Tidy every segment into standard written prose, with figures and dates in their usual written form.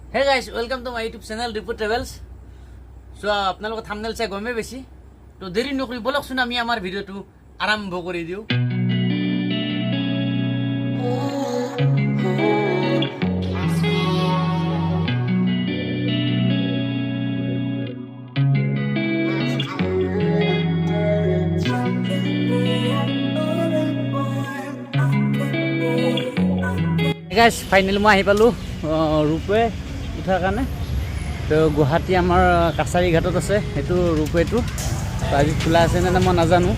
Hey guys, welcome to my YouTube channel Report Travels. So আপোনালোকে thumbnail চাই গমে বেছি তো দেৰি নকৰি বলক শুন আমি আমাৰ ভিডিওটো আৰম্ভ কৰি দিও। Guys, finally মই আহি পালো ৰূপৱে উঠাৰ কাৰণে। তো গুৱাহাটী আমাৰ কাছাৰী ঘাটত আছে সেইটো ৰূপৱেটো। তো আজি খোলা আছে নে মই নাজানো,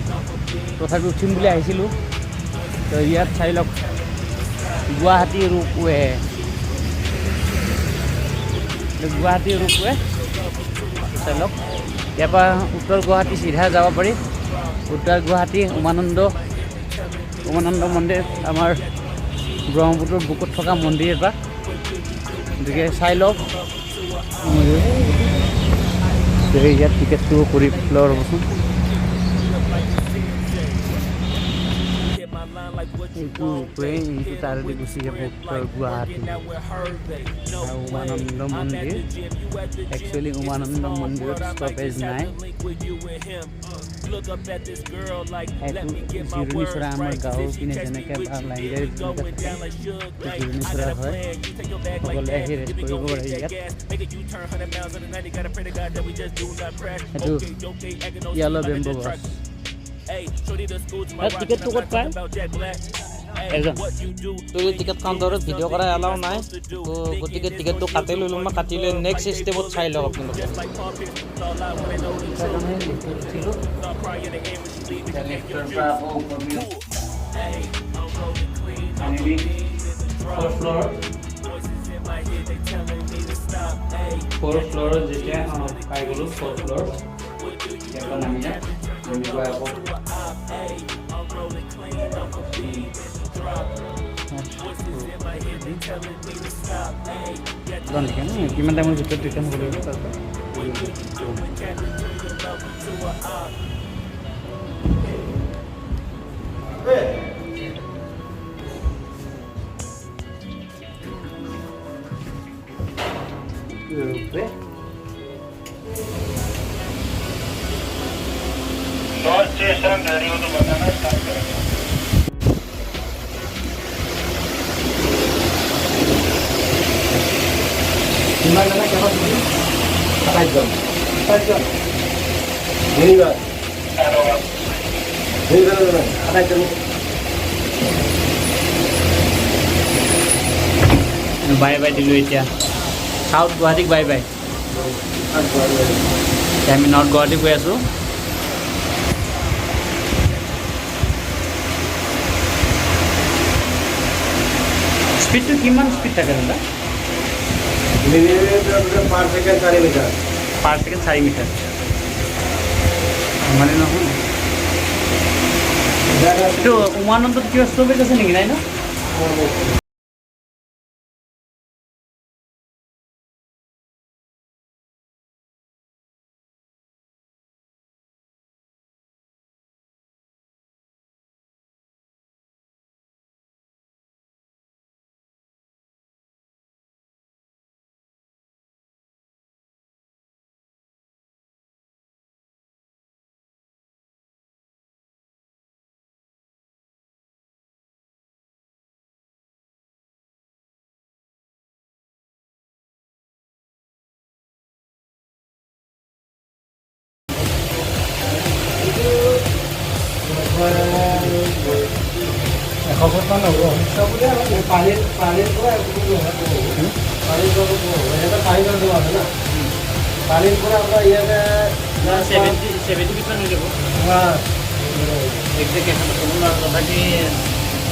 তথাপি উঠিম বুলি আহিছিলোঁ। তো ইয়াত চাই লওক গুৱাহাটী ৰূপৱে, গুৱাহাটী ৰূপৱে চাই লওক। ইয়াৰ পৰা উত্তৰ গুৱাহাটী চিধা যাব পাৰি। উত্তৰ গুৱাহাটী উমানন্দ মন্দিৰ আমাৰ ব্ৰহ্মপুত্ৰৰ বুকুত থকা মন্দিৰ এটা, গতিকে চাই লওক। ইয়াত টিকেটটো কৰি লওঁ ৰ'বচোন। এইটো তাৰেদি গুচি যাব উত্তৰ গুৱাহাটী উমানন্দ মন্দিৰ। একচুৱেলি উমানন্দ মন্দিৰত ষ্টপেজ নাই। জিৰণি চৰা আমাৰ গাঁৱৰ পিনে যেনেকৈ বা লাইন গাড়ী জিৰণি চৰা হয়, সকলোৱে আহি ৰেষ্ট কৰিব পাৰে ইয়াত। সেইটো ইয়ালৈ বেম্বো বাছ। টিকেটটো ক'ত পায়? টিকেট কাউণ্টাৰত ভিডিঅ' কৰা এলাও নাই, তো গতিকে টিকেটটো কাটি লৈ ল'ম। কাটি লৈ নেক্সট ষ্টেপত চাই লওক আপোনালোকে। ফ'ৰ্থ ফ্ল'ৰত যেতিয়া পাই গ'লোঁ, ফ'ৰ্থ ফ্ল'ৰ ইয়াৰ নামি যাম। কিমান টাইমৰ ভিতৰত ৰিটাৰ্ণ হ'ব লাগিব তাৰপৰা? स्टेशन रेडी हो तो बताना स्टार्ट करेंगे। किमान जाना क्या बात है? 27 जन धन्यवाद বাই বাই দিলোঁ এতিয়া। সাউথ গুৱাহাটীক বাই বাই। আমি নৰ্থ গুৱাহাটী গৈ আছোঁ। স্পীডটো কিমান স্পীড থাকে দাদা? Per second 4 metre. Per second 4 metre মানে নহয়। এইটো উমানন্দত কিবা ষ্টপেজ আছে নেকি? নাই ন? এসপ্তাহ হ'ব পানীৰ পৰা পানীৰ পৰা আছে না, পানীৰ পৰা আপোনাৰ ইয়াতে 70 কিমান হৈ যাব? তথাপি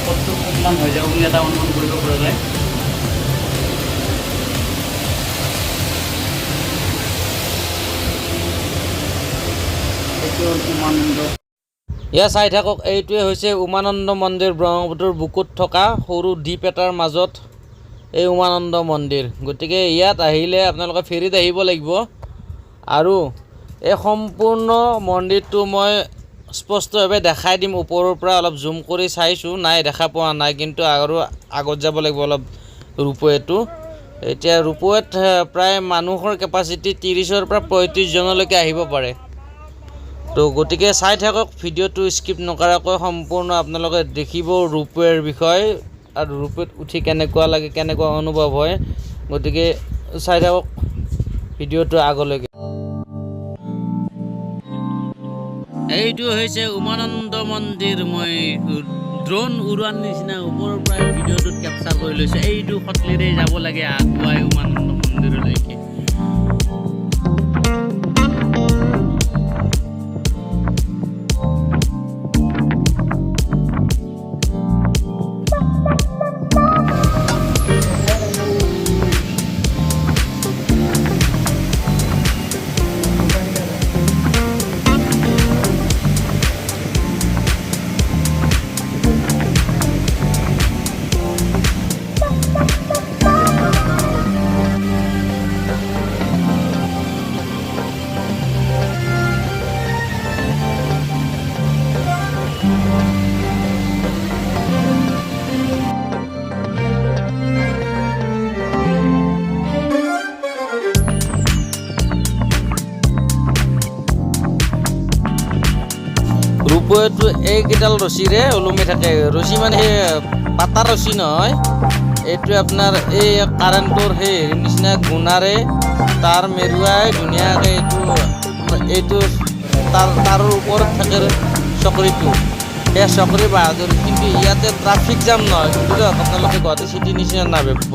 70 মান হৈ যাব বুলি এটা অনুমান কৰিব পৰা যায়। এইটো উমানন্দ। ইয়াত চাই থাকক, এইটোৱে হৈছে উমানন্দ মন্দিৰ। ব্ৰহ্মপুত্ৰৰ বুকুত থকা সৰু দ্বীপ এটাৰ মাজত এই উমানন্দ মন্দিৰ। গতিকে ইয়াত আহিলে আপোনালোকে ফেৰীত আহিব লাগিব। আৰু এই সম্পূৰ্ণ মন্দিৰটো মই স্পষ্টভাৱে দেখাই দিম। ওপৰৰ পৰা অলপ জুম কৰি চাইছোঁ, নাই দেখা পোৱা নাই, কিন্তু আৰু আগত যাব লাগিব অলপ ৰূপৱেটো। এতিয়া ৰূপৱেত প্ৰায় মানুহৰ কেপাচিটি 30ৰ পৰা 35 জনলৈকে আহিব পাৰে। তো গতিকে চাই থাকক ভিডিঅ'টো স্কিপ নকৰাকৈ সম্পূৰ্ণ আপোনালোকে দেখিব ৰূপৱেৰ বিষয়ে আৰু ৰূপৱেত উঠি কেনেকুৱা লাগে, কেনেকুৱা অনুভৱ হয়। গতিকে চাই থাকক ভিডিঅ'টো আগলৈকে। এইটো হৈছে উমানন্দ মন্দিৰ। মই ড্ৰোন উৰোৱাৰ নিচিনা ওপৰৰ পৰা ভিডিঅ'টোত কেপচাৰ কৰি লৈছোঁ। এইটো সতলিৰে যাব লাগে আগুৱাই উমানন্দ মন্দিৰলৈকে। ৰূপৱেটো এইকেইডাল ৰছীৰে ওলমি থাকে। ৰছী মানে সেই পাতা ৰছী নহয়, এইটো আপোনাৰ এই কাৰেণ্টৰ সেই নিচিনা গুণাৰে তাৰ মেৰুৱাই ধুনীয়াকৈ এইটো তাৰৰ ওপৰত থাকে চকৰিটো, সেই চকৰি বাহাদুৰ। কিন্তু ইয়াতে ট্ৰাফিক জাম নহয়, কিন্তু আপোনালোকে গুৱাহাটী চিটিৰ নিচিনা নাভাবিব।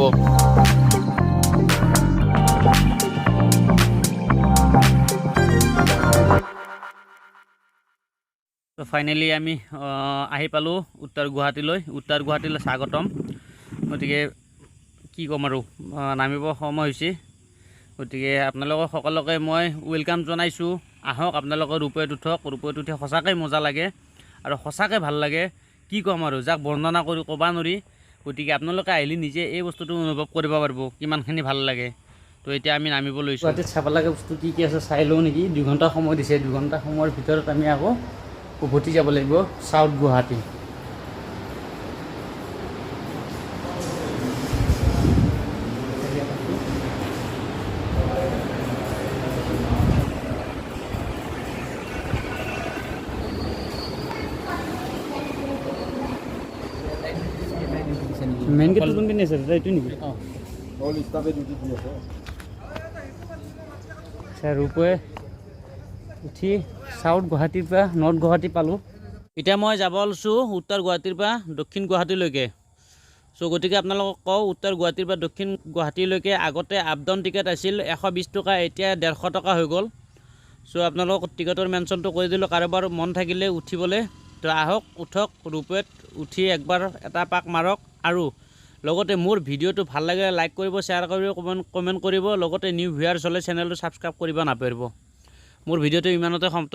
তো ফাইনেলি আমি আহি পালোঁ উত্তৰ গুৱাহাটীলৈ। উত্তৰ গুৱাহাটীলৈ স্বাগতম। গতিকে কি ক'ম আৰু, নামিব সময় হৈছে। গতিকে আপোনালোকক সকলোকে মই ৱেলকাম জনাইছোঁ। আহক আপোনালোকে ৰূপৱেত উঠক। ৰূপৱেত উঠি সঁচাকৈ মজা লাগে আৰু সঁচাকৈ ভাল লাগে। কি ক'ম আৰু, যাক বৰ্ণনা কৰি ক'ব নোৱাৰি। গতিকে আপোনালোকে আহিলে নিজে এই বস্তুটো অনুভৱ কৰিব পাৰিব কিমানখিনি ভাল লাগে। তো এতিয়া আমি নামিব লৈছোঁ। গুৱাহাটীত চাব লগা বস্তু কি কি আছে চাই লওঁ নেকি। 2 ঘণ্টা সময় দিছে। 2 ঘণ্টা সময়ৰ ভিতৰত আমি আকৌ উভতি যাব লাগিব চাউথ গুৱাহাটী। মেইন গেটটো কোনপিনে আছে দাদা, এইটো নেকি? ৰূপৱে উঠি চাউথ গুৱাহাটীৰ পৰা নৰ্থ গুৱাহাটী পালোঁ। এতিয়া মই যাব লৈছোঁ উত্তৰ গুৱাহাটীৰ পৰা দক্ষিণ গুৱাহাটীলৈকে। চ' গতিকে আপোনালোকক কওঁ, উত্তৰ গুৱাহাটীৰ পৰা দক্ষিণ গুৱাহাটীলৈকে আগতে আপ ডাউন টিকেট আছিল 120 টকা, এতিয়া 150 টকা হৈ গ'ল। চ' আপোনালোকক টিকেটৰ মেনশ্যনটো কৰি দিলোঁ, কাৰোবাৰ মন থাকিলে উঠিবলৈ। তো আহক, উঠক, ৰূপৱেত উঠি একবাৰ এটা পাক মাৰক। আৰু লগতে মোৰ ভিডিঅ'টো ভাল লাগিলে লাইক কৰিব, শ্বেয়াৰ কৰিব, কমেণ্ট কৰিব। লগতে নিউ ভিউৱাৰ্ছ হ'লে চেনেলটো ছাবস্ক্ৰাইব কৰিব নাপাহৰিব। মোৰ ভিডিঅ'টো ইমানতে সমাপ্ত।